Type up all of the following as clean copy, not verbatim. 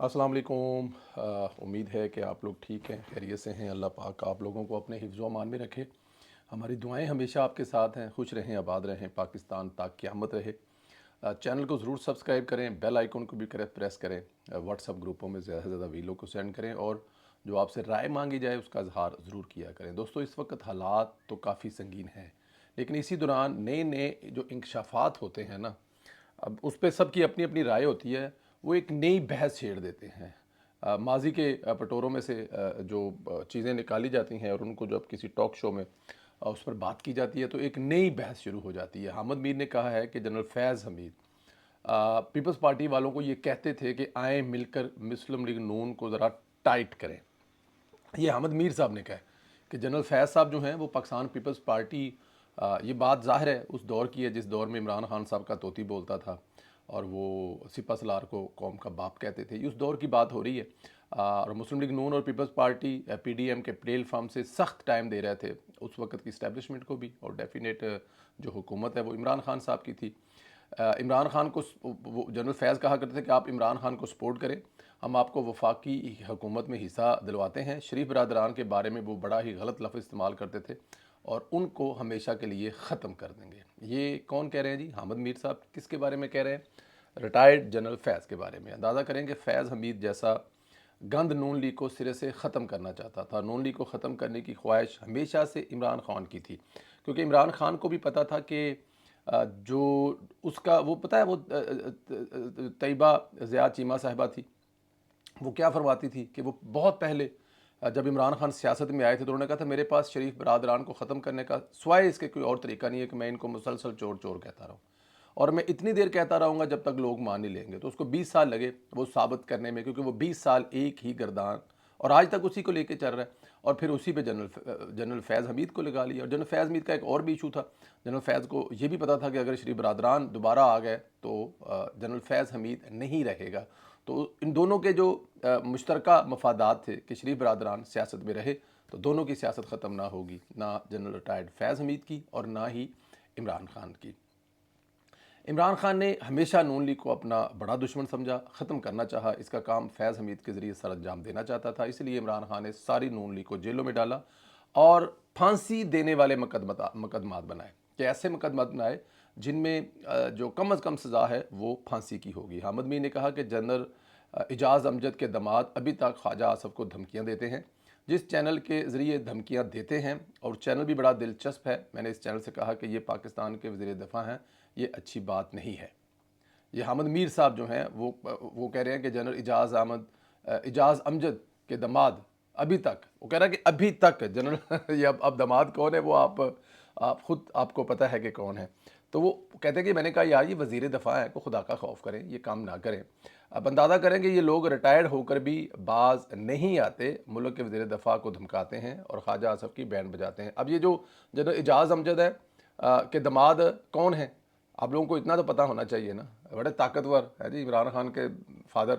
अस्सलाम वालेकुम। उम्मीद है कि आप लोग ठीक हैं, खैरियत से हैं। अल्लाह पाक आप लोगों को अपने हिफ्ज़ व अमान में रखे। हमारी दुआएं हमेशा आपके साथ हैं। खुश रहें, आबाद रहें, पाकिस्तान तक क़यामत रहे। चैनल को ज़रूर सब्सक्राइब करें, बेल आइकन को भी करें प्रेस करें। व्हाट्सअप ग्रुपों में ज़्यादा से ज़्यादा वीडियो को सेंड करें और जो आपसे राय मांगी जाए उसका इजहार ज़रूर किया करें। दोस्तों, इस वक्त हालात तो काफ़ी संगीन हैं, लेकिन इसी दौरान नए नए जो इंकशाफात होते हैं ना, अब उस पे सबकी अपनी अपनी राय होती है। वो एक नई बहस छेड़ देते हैं। माजी के पटोरों में से जो चीज़ें निकाली जाती हैं और उनको जब किसी टॉक शो में उस पर बात की जाती है तो एक नई बहस शुरू हो जाती है। हामिद मीर ने कहा है कि जनरल फैज़ हमीद पीपल्स पार्टी वालों को ये कहते थे कि आए मिलकर मुस्लिम लीग नून को ज़रा टाइट करें। ये हामिद मीर साहब ने कहा है कि जनरल फैज़ साहब जो हैं वो पाकिस्तान पीपल्स पार्टी, ये बात ज़ाहिर है उस दौर की है जिस दौर में इमरान खान साहब का तोती बोलता था और वो सिपा सलार को कौम का बाप कहते थे। ये उस दौर की बात हो रही है। और मुस्लिम लीग नून और पीपल्स पार्टी पीडीएम के प्लेल फार्म से सख्त टाइम दे रहे थे उस वक्त की इस्टेब्लिशमेंट को भी, और डेफिनेट जो हुकूमत है वो इमरान खान साहब की थी। इमरान खान को वो जनरल फैज़ कहा करते थे कि आप इमरान खान को सपोर्ट करें, हम आपको वफाकी हुकूमत में हिस्सा दिलवाते हैं। शरीफ बरदरान के बारे में वो बड़ा ही गलत लफ्ज़ इस्तेमाल करते थे और उनको हमेशा के लिए ख़त्म कर देंगे। ये कौन कह रहे हैं जी? हामिद मीर साहब किसके बारे में कह रहे हैं? रिटायर्ड जनरल फैज़ के बारे में। अंदाज़ा करें कि फैज़ हमीद जैसा गंद नून लीग को सिरे से ख़त्म करना चाहता था। नून लीग को ख़त्म करने की ख्वाहिश हमेशा से इमरान खान की थी, क्योंकि इमरान खान को भी पता था कि जो उसका वो पता है वो तैयबा ज़िया चीमा साहिबा थी, वो क्या फरमाती थी कि वो बहुत पहले जब इमरान खान सियासत में आए थे तो उन्होंने कहा था मेरे पास शरीफ बरदरान को ख़त्म करने का सिवाय इसके कोई और तरीका नहीं है कि मैं इनको मुसलसल चोर चोर कहता रहूँ, और मैं इतनी देर कहता रहूँगा जब तक लोग मान नहीं लेंगे। तो उसको 20 साल लगे वो साबित करने में, क्योंकि वो 20 साल एक ही गर्दान और आज तक उसी को लेके चल रहा है। और फिर उसी पे जनरल फैज़ हमीद को लगा लिया। और जनरल फैज़ हमीद का एक और भी इशू था। जनरल फैज़ को ये भी पता था कि अगर शरीफ बरदरान दोबारा आ गए तो जनरल फैज़ हमीद नहीं रहेगा। तो इन दोनों के जो मुश्तरका मफादात थे कि शरीफ बरदरान सियासत में रहे तो दोनों की सियासत ख़त्म ना होगी, ना जनरल रिटायर्ड फैज़ हमीद की और ना ही इमरान खान की। इमरान खान ने हमेशा नून लीग को अपना बड़ा दुश्मन समझा, ख़त्म करना चाहा। इसका काम फैज़ हमीद के ज़रिए सर अंजाम देना चाहता था। इसलिए इमरान खान ने सारी नून लीग को जेलों में डाला और फांसी देने वाले मुकदमात बनाए कि ऐसे मुकदमात बनाए जिनमें जो कम अज़ कम सज़ा है वो फांसी की होगी। हामिद मीर ने कहा कि जनरल एजाज़ अमजद के दामाद अभी तक ख्वाजा आसफ़ को धमकियाँ देते हैं, जिस चैनल के ज़रिए धमकियाँ देते हैं, और चैनल भी बड़ा दिलचस्प है। मैंने इस चैनल से कहा कि ये पाकिस्तान के वज़ीर दिफ़ा हैं, ये अच्छी बात नहीं है। ये हामिद मीर साहब जो हैं वो कह रहे हैं कि जनरल एजाज़ अमजद के दामाद अभी तक, वो कह रहा है कि अभी तक जनरल ये अब दामाद कौन है वो आप खुद आपको पता है कि कौन है। तो वो कहते हैं कि मैंने कहा यार ये वज़ीर दफ़ा है, को खुदा का खौफ करें, ये काम ना करें। अब अंदाज़ा करें कि ये लोग रिटायर्ड होकर भी बाज नहीं आते, मुल्क के वज़ीर दफ़ा को धमकाते हैं और ख्वाजा आसफ़ की बैंड बजाते हैं। अब ये जो जनरल एजाज़ अमजद है के दामाद कौन है, आप लोगों को इतना तो पता होना चाहिए ना। बड़े ताकतवर है जी इमरान खान के फादर,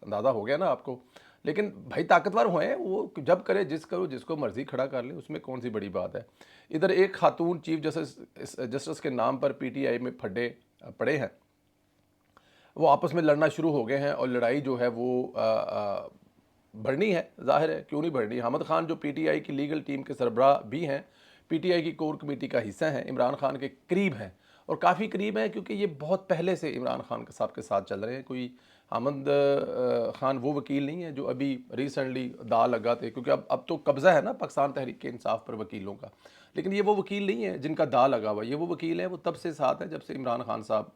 अंदाज़ा हो गया ना आपको। लेकिन भाई ताकतवर हुए वो जब करे जिसको मर्ज़ी खड़ा कर ले, उसमें कौन सी बड़ी बात है। इधर एक खातून चीफ जस्टिस के नाम पर पीटीआई में फड्डे पड़े हैं, वो आपस में लड़ना शुरू हो गए हैं और लड़ाई जो है वो बढ़नी है, जाहिर है क्यों नहीं बढ़नी। हामिद खान जो पीटीआई की लीगल टीम के सरबराह भी हैं, पीटीआई की कोर कमेटी का हिस्सा हैं, इमरान खान के करीब हैं और काफ़ी करीब हैं, क्योंकि ये बहुत पहले से इमरान खान साहब के साथ चल रहे हैं। कोई हामिद खान वो वकील नहीं है जो अभी रिसेंटली दा लगा थे, क्योंकि अब तो कब्ज़ा है ना पाकिस्तान तहरीक इंसाफ पर वकीलों का। लेकिन ये वो वकील नहीं है जिनका दा लगा हुआ, ये वो वकील है वो तब से साथ है जब से इमरान खान साहब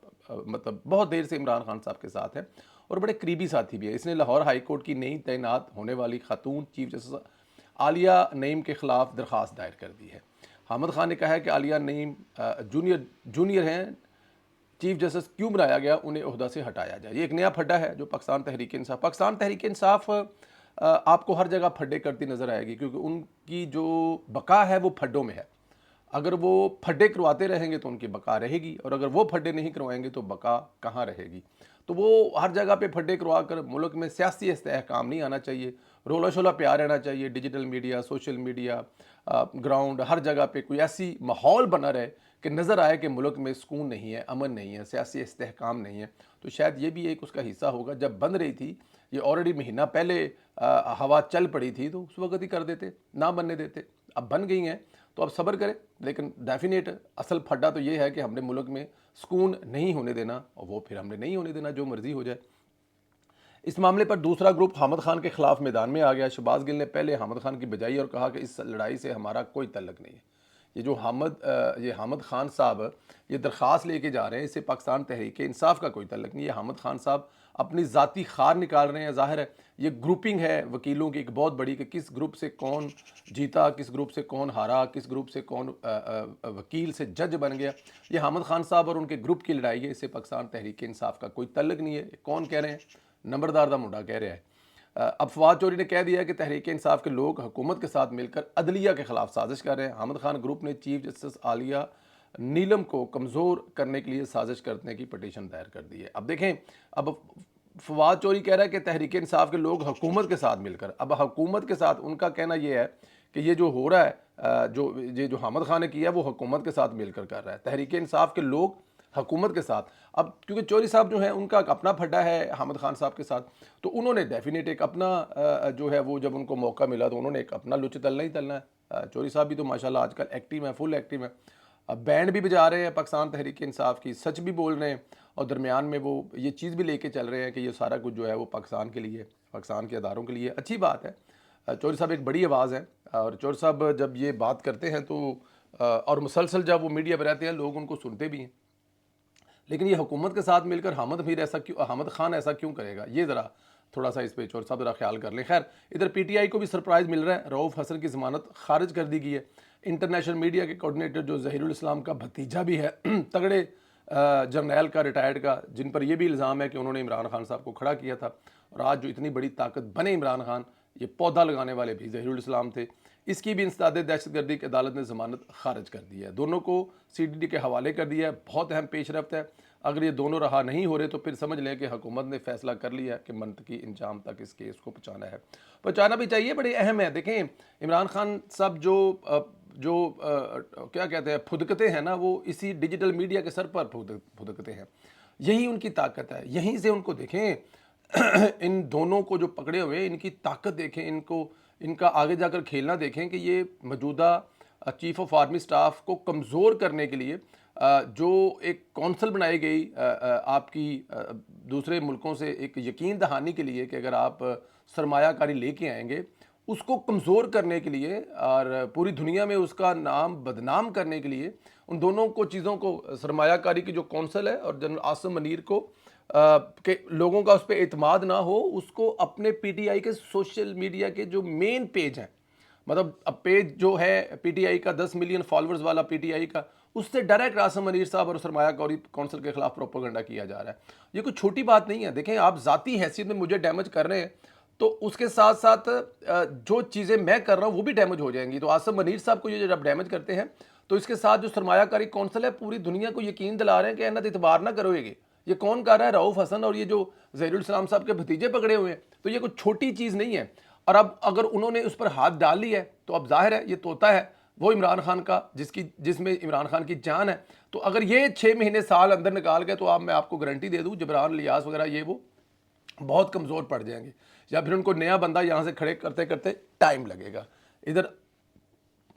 मतलब बहुत देर से इमरान खान साहब के साथ है और बड़े करीबी साथी भी है। इसने लाहौर हाई कोर्ट की नई तैनात होने वाली खातून चीफ जस्टिस आलिया नईम के ख़िलाफ़ दरख्वास्त दायर कर दी है। हामिद खान ने कहा है कि आलिया नईम जूनियर हैं, चीफ जस्टिस क्यों बनाया गया, उन्हें ओहदा से हटाया जाए। ये एक नया फड्डा है जो पाकिस्तान तहरीक इंसाफ आपको हर जगह फड्डे करती नज़र आएगी, क्योंकि उनकी जो बका है वो फड्डों में है। अगर वो फड्डे करवाते रहेंगे तो उनकी बका रहेगी, और अगर वो फड्डे नहीं करवाएंगे तो बका कहाँ रहेगी। तो वो हर जगह पे फड्डे करवा कर मुल्क में सियासी इस्तेहकाम नहीं आना चाहिए, रोला शोला प्यार रहना चाहिए। Digital media, social media, ground, हर जगह पे कोई ऐसी माहौल बना रहे कि नज़र आए कि मुल्क में सुकून नहीं है, अमन नहीं है, सियासी इस्तेहकाम नहीं है, तो शायद ये भी एक उसका हिस्सा होगा। जब बन रही थी ये ऑलरेडी महीना पहले हवा चल पड़ी थी तो उस वक्त ही कर देते, ना बनने देते। अब बन गई हैं तो अब सब्र करें, लेकिन डेफिनेट असल फड्डा तो ये है कि हमने मुल्क में सुकून नहीं होने देना, और वो फिर हमने नहीं होने देना, जो मर्जी हो जाए। इस मामले पर दूसरा ग्रुप हामिद खान के खिलाफ मैदान में आ गया। शहबाज गिल ने पहले हामिद खान की बजाई और कहा कि इस लड़ाई से हमारा कोई तल्लक नहीं है। ये हामिद खान साहब ये दरख्वास्त लेके जा रहे हैं, इससे पाकिस्तान तहरीक इंसाफ का कोई तल्लक नहीं है। हामिद खान साहब अपनी ज़ाती खार निकाल रहे हैं। ज़ाहिर है ये ग्रुपिंग है वकीलों की एक बहुत बड़ी, कि किस ग्रुप से कौन जीता, किस ग्रुप से कौन हारा, किस ग्रुप से कौन वकील से जज बन गया। ये हामिद खान साहब और उनके ग्रुप की लड़ाई है, इससे पाकिस्तान तहरीक इंसाफ का कोई तल्लक नहीं है। कौन कह रहे हैं? नंबरदार दा मुंडा कह रहा है। अब फवाद चौधरी ने कह दिया कि तहरीक इंसाफ के लोग हुकूमत के साथ मिलकर अदलिया के खिलाफ साजिश कर रहे हैं। हामिद खान ग्रुप ने चीफ जस्टिस आलिया नीलम को कमज़ोर करने के लिए साजिश करने की पटिशन दायर कर दी है। अब देखें, अब फवाद चौधरी कह रहा है कि तहरीक इंसाफ के लोग हुकूमत के साथ मिलकर, अब हुकूमत के साथ उनका कहना यह है कि ये जो हो रहा है, जो हामिद खान ने किया वो हुकूमत के साथ मिलकर कर रहा है। तहरीक इंसाफ के लोग हुकूमत के साथ, अब क्योंकि चौधरी साहब जो है उनका अपना फड्डा है हामिद खान साहब के साथ, तो उन्होंने डेफिनेट एक अपना जो है वो, जब उनको मौका मिला तो उन्होंने एक अपना लुच तलना ही तलना है। चौधरी साहब भी तो माशाल्लाह आजकल एक्टिव है, फुल एक्टिव है। अब बैंड भी बजा रहे हैं पाकिस्तान तहरीक इंसाफ की, सच भी बोल रहे हैं, और दरमियान में वो ये चीज़ भी लेके चल रहे हैं कि ये सारा कुछ जो है वो पाकिस्तान के लिए, पाकिस्तान के अदारों के लिए अच्छी बात है। चौधरी साहब एक बड़ी आवाज़ है, और चौधरी साहब जब ये बात करते हैं तो और मुसलसल जब वो मीडिया पर रहते हैं लोग उनको सुनते भी हैं। लेकिन ये हुकूमत के साथ मिलकर हामिद खान ऐसा क्यों करेगा, ये ज़रा थोड़ा सा इस पर चौधरी साहब ज़रा ख्याल कर लें। खैर, इधर पीटीआई को भी सरप्राइज़ मिल रहा है, रऊफ़ हसन की ज़मानत खारिज कर दी गई है। इंटरनेशनल मीडिया के कोऑर्डिनेटर जो ज़हीरुल इस्लाम का भतीजा भी है, तगड़े जर्नैल का, रिटायर्ड का, जिन पर यह भी इल्ज़ाम है कि उन्होंने इमरान खान साहब को खड़ा किया था, और आज जो इतनी बड़ी ताकत बने इमरान खान, ये पौधा लगाने वाले भी ज़हीरुल इस्लाम थे। इसकी भी इंसदाद दहशतगर्दी की अदालत ने ज़मानत खारिज कर दी है। दोनों को CDD के हवाले कर दिया है। बहुत अहम पेशरफ्त है। अगर ये दोनों रहा नहीं हो रहे तो फिर समझ लें कि हुकूमत ने फैसला कर लिया है कि मंतकी इंजाम तक इस केस को पहुँचाना है। पहुँचाना भी चाहिए, बड़ी अहम है। देखें, इमरान खान साहब क्या कहते हैं, फुदकते हैं ना, वो इसी डिजिटल मीडिया के सर पर फुदकते हैं। यही उनकी ताकत है, यहीं से उनको देखें। इन दोनों को जो पकड़े हुए, इनकी ताकत देखें, इनका आगे जाकर खेलना देखें कि ये मौजूदा चीफ ऑफ आर्मी स्टाफ को कमज़ोर करने के लिए जो एक कौंसल बनाई गई आपकी दूसरे मुल्कों से एक यकीन दहानी के लिए कि अगर आप सरमायाकारी लेके आएंगे, उसको कमज़ोर करने के लिए और पूरी दुनिया में उसका नाम बदनाम करने के लिए, उन दोनों को चीज़ों को, सरमायाकारी की जो कौंसल है और जनरल आसिम मनीर को के लोगों का उस पर एतमाद ना हो, उसको अपने PTI के सोशल मीडिया के जो मेन पेज हैं, मतलब अब पेज जो है PTI का 10 मिलियन फॉलोअर्स वाला PTI का, उससे डायरेक्ट आसिम मनीर साहब और सरमायाकारी कौंसल के खिलाफ प्रोपेगेंडा किया जा रहा है। ये कोई छोटी बात नहीं है। देखें, आप ज़ाती हैसियत में मुझे डैमेज कर रहे हैं तो उसके साथ साथ जो चीज़ें मैं कर रहा हूँ वो भी डैमेज हो जाएंगी। तो आसिम मनीर साहब को ये जब डैमेज करते हैं तो इसके साथ जो सरमायाकारी कौंसल है पूरी दुनिया को यकीन दिला रहे हैं कि इन्हें इतबार ना करोगे। ये कौन कर रहा है? रऊफ़ हसन और ये जो ज़हीरुल इस्लाम साहब के भतीजे पकड़े हुए हैं। तो ये कोई छोटी चीज़ नहीं है। और अब अगर उन्होंने उस पर हाथ डाल लिया है तो अब जाहिर है ये तोता है वो इमरान खान का, जिसमें इमरान खान की जान है। तो अगर ये 6 महीने साल अंदर निकाल गए तो मैं आपको गारंटी दे दूँ, जबरान लियास वगैरह ये वो बहुत कमज़ोर पड़ जाएंगे, या फिर उनको नया बंदा यहाँ से खड़े करते करते टाइम लगेगा। इधर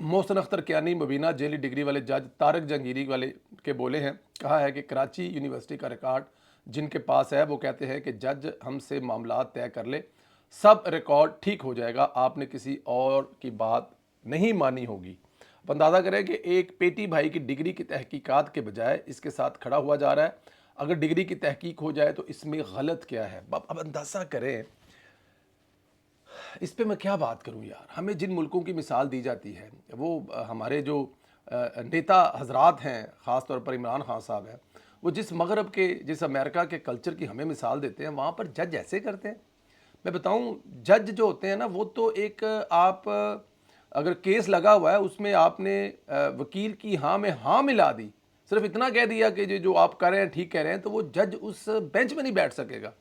मोहसिन अख्तर कियानी मुबीना जेली डिग्री वाले जज तारक जंगीरी वाले के बोले हैं, कहा है कि कराची यूनिवर्सिटी का रिकॉर्ड जिनके पास है वो कहते हैं कि जज हमसे मामला तय कर ले, सब रिकॉर्ड ठीक हो जाएगा, आपने किसी और की बात नहीं मानी होगी। अब अंदाज़ा करें कि एक पेटी भाई की डिग्री की तहकीकात के बजाय इसके साथ खड़ा हुआ जा रहा है। अगर डिग्री की तहकीक हो जाए तो इसमें गलत क्या है? अब अंदाज़ा करें, इस पे मैं क्या बात करूं यार। हमें जिन मुल्कों की मिसाल दी जाती है वो हमारे जो नेता हजरात हैं, ख़ास तौर पर इमरान खान साहब हैं, वो जिस मगरब के, जिस अमेरिका के कल्चर की हमें मिसाल देते हैं, वहाँ पर जज ऐसे करते हैं। मैं बताऊं, जज जो होते हैं ना, वो तो एक आप अगर केस लगा हुआ है उसमें आपने वकील की हाँ में हाँ मिला दी, सिर्फ इतना कह दिया कि जो आप कर रहे हैं ठीक कह रहे हैं, तो वो जज उस बेंच में नहीं बैठ सकेगा,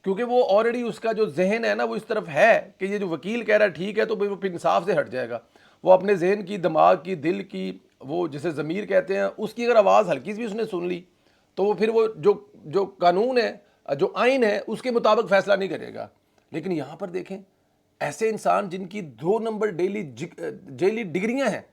क्योंकि वो ऑलरेडी उसका जो जहन है ना वो इस तरफ है कि ये जो वकील कह रहा है ठीक है, तो वो फिर इंसाफ से हट जाएगा। वो अपने जहन की, दिमाग की, दिल की वो जिसे ज़मीर कहते हैं, उसकी अगर आवाज़ हल्की सी भी उसने सुन ली तो वो फिर वो जो जो कानून है, जो आइन है, उसके मुताबिक फैसला नहीं करेगा। लेकिन यहाँ पर देखें, ऐसे इंसान जिनकी 2 नंबर जेली डिग्रियां हैं,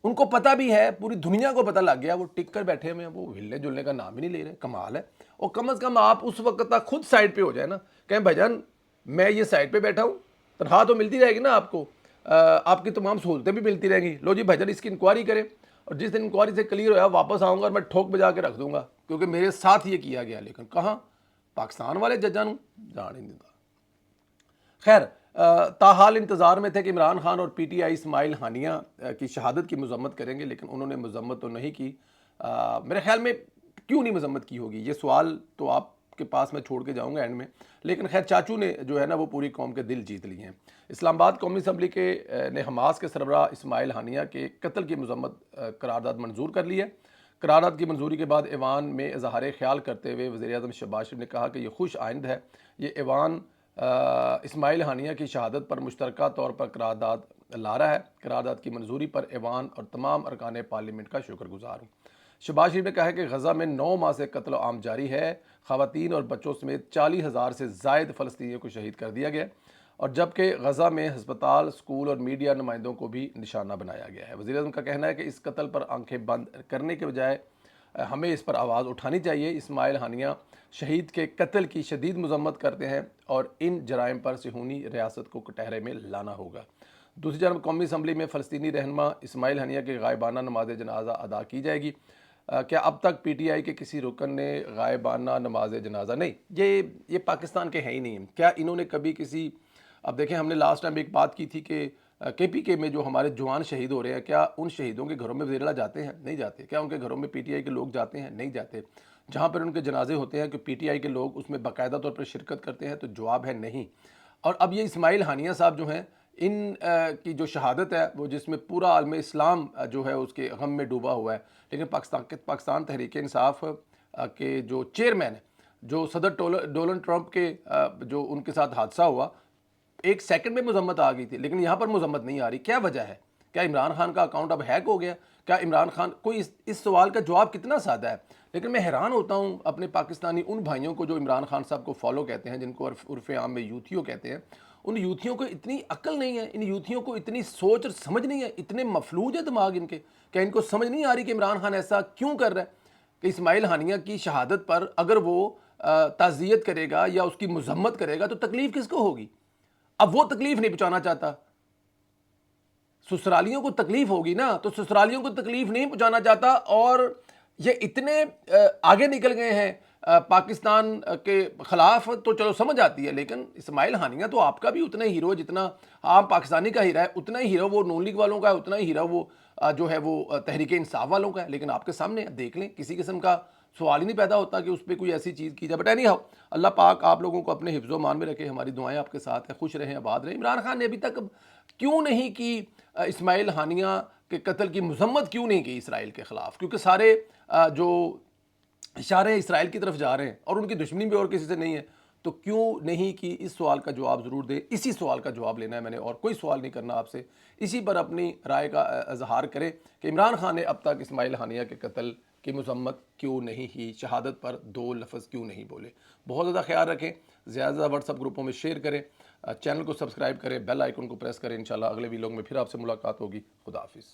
उनको पता भी है, पूरी दुनिया को पता लग गया, वो टिक कर बैठे हुए हैं, वो हिलने जुलने का नाम ही नहीं ले रहे। कमाल है। और कम से कम आप उस वक्त तक खुद साइड पे हो जाए ना, कहें भाईजान मैं ये साइड पे बैठा हूँ, तनख्वाह तो मिलती रहेगी ना आपको, आपकी तमाम सहूलतें भी मिलती रहेंगी, लो जी भाईजान इसकी इंक्वायरी करें, और जिस दिन इंक्वायरी से क्लियर होया वापस आऊँगा और मैं ठोक बजा के रख दूंगा, क्योंकि मेरे साथ ये किया गया। लेकिन कहाँ पाकिस्तान वाले जजा जान ही नहीं देता। खैर, ताहाल इंतज़ार में थे कि इमरान खान और पीटीआई इस्माइल हानिया की शहादत की मजम्मत करेंगे, लेकिन उन्होंने मजम्मत तो नहीं की। मेरे ख्याल में क्यों नहीं मजम्मत की होगी, ये सवाल तो आपके पास मैं छोड़ के जाऊंगा एंड में। लेकिन खैर, चाचू ने जो है ना वो पूरी कौम के दिल जीत लिए हैं। इस्लामाबाद कौमी असम्बली के ने हमास के सरबराह इस्माइल हानिया के कत्ल की मजम्मत करारदाद मंजूर कर ली है। करारदाद की मंजूरी के बाद ऐवान में इजहार ख्याल करते हुए वज़ीर-ए-आज़म शहबाज शरीफ ने कहा कि यह खुश आइंद है, ये ऐवान इस्माइल हानिया की शहादत पर मुश्तरका तौर पर करारदाद ला रहा है। करारदाद की मंजूरी पर ऐवान और तमाम अरकान पार्लियामेंट का शुक्रगुजार हूँ। शहबाज शरीफ ने कहा है कि गज़ा में 9 माह से कत्ल आम जारी है। ख़वातीन और बच्चों समेत 40,000 से ज़ायद फ़लस्तीनियों को शहीद कर दिया गया, और जबकि गज़ा में हस्पताल, स्कूल और मीडिया नुमाइंदों को भी निशाना बनाया गया है। वज़ीर-ए-आज़म का कहना है कि इस कत्ल पर आंखें बंद करने के बजाय हमें इस पर आवाज़ उठानी चाहिए। इस्माइल हानिया शहीद के कत्ल की शदीद मजम्मत करते हैं और इन जराइम पर सिहूनी रियासत को कटहरे में लाना होगा। दूसरी जानब कौमी असम्बली में फ़लस्तीनी रहनुमा इस्माइल हानिया की गायबाना नमाज जनाजा अदा की जाएगी। क्या अब तक पीटीआई के किसी रुकन ने गायबाना नमाज जनाजा नहीं, ये पाकिस्तान के हैं ही नहीं। क्या इन्होंने कभी किसी, अब देखें हमने लास्ट टाइम एक बात की थी कि केपीके में जो हमारे जवान शहीद हो रहे हैं, क्या उन शहीदों के घरों में वज़ीर-ए-आला जाते हैं? नहीं जाते। क्या उनके घरों में पीटीआई के लोग जाते हैं? नहीं जाते। जहाँ पर उनके जनाजे होते हैं कि पीटीआई के लोग उसमें बाकायदा तौर पर शिरकत करते हैं? तो जवाब है नहीं। और अब ये इस्माइल हानिया साहब जो हैं, इन की जो शहादत है वो, जिसमें पूरा आलम इस्लाम जो है उसके गम में डूबा हुआ है, लेकिन पाकिस्तान तहरीक इंसाफ के जो चेयरमैन हैं, जो सदर डोनाल्ड ट्रंप के जो उनके साथ हादसा हुआ, 1 सेकंड में मजम्मत आ गई थी, लेकिन यहाँ पर मजम्मत नहीं आ रही। क्या वजह है? क्या इमरान खान का अकाउंट अब हैक हो गया? क्या इमरान खान, कोई इस सवाल का जवाब कितना सादा है। लेकिन मैं हैरान होता हूँ अपने पाकिस्तानी उन भाइयों को जो इमरान खान साहब को फॉलो कहते हैं, जिनको उर्फ़ आम में यूथियों कहते हैं। उन यूथियों को इतनी अक्ल नहीं है, इन यूथियों को इतनी सोच और समझ नहीं है, इतने मफलूज है दिमाग इनके, क्या इनको समझ नहीं आ रही कि इमरान खान ऐसा क्यों कर रहा है कि इस्माइल हानिया की शहादत पर अगर वो ताज़ियत करेगा या उसकी मजम्मत करेगा तो तकलीफ़ किसको होगी? अब वो तकलीफ नहीं पहुंचाना चाहता, ससुरालियों को तकलीफ होगी ना, तो ससुरालियों को तकलीफ नहीं पहुंचाना चाहता। और ये इतने आगे निकल गए हैं पाकिस्तान के खिलाफ, तो चलो समझ आती है। लेकिन इस्माइल हानिया तो आपका भी उतना ही हीरो, जितना आम पाकिस्तानी का हीरा है, उतना ही हीरो वो नून लीग वालों का है, उतना ही हीरो वो जो है वो तहरीक इंसाफ वालों का है। लेकिन आपके सामने देख लें, किसी किस्म का सवाल ही नहीं पैदा होता कि उस पर कोई ऐसी चीज़ की जाए। बट एनी हाउ, अल्लाह पाक आप लोगों को अपने हिफ्ज़ो मान में रखे। हमारी दुआएं आपके साथ हैं, खुश रहें, आबाद रहें। इमरान खान ने अभी तक क्यों नहीं की इस्माइल हानिया के कत्ल की मजम्मत क्यों नहीं की इसराइल के ख़िलाफ़? क्योंकि सारे जो इशारे इसराइल की तरफ जा रहे हैं और उनकी दुश्मनी भी और किसी से नहीं है। तो क्यों नहीं कि इस सवाल का जवाब ज़रूर दे। इसी सवाल का जवाब लेना है मैंने, और कोई सवाल नहीं करना आपसे। इसी पर अपनी राय का इजहार करें कि इमरान खान ने अब तक इस्माइल हानिया के कत्ल की मजम्मत क्यों नहीं की, शहादत पर 2 लफ्ज़ क्यों नहीं बोले। बहुत ज़्यादा ख्याल रखें, ज़्यादा व्हाट्सअप ग्रुपों में शेयर करें, चैनल को सब्सक्राइब करें, बेल आइकन को प्रेस करें। इंशाल्लाह अगले वीडियो में फिर आपसे मुलाकात होगी। खुदा हाफिज़।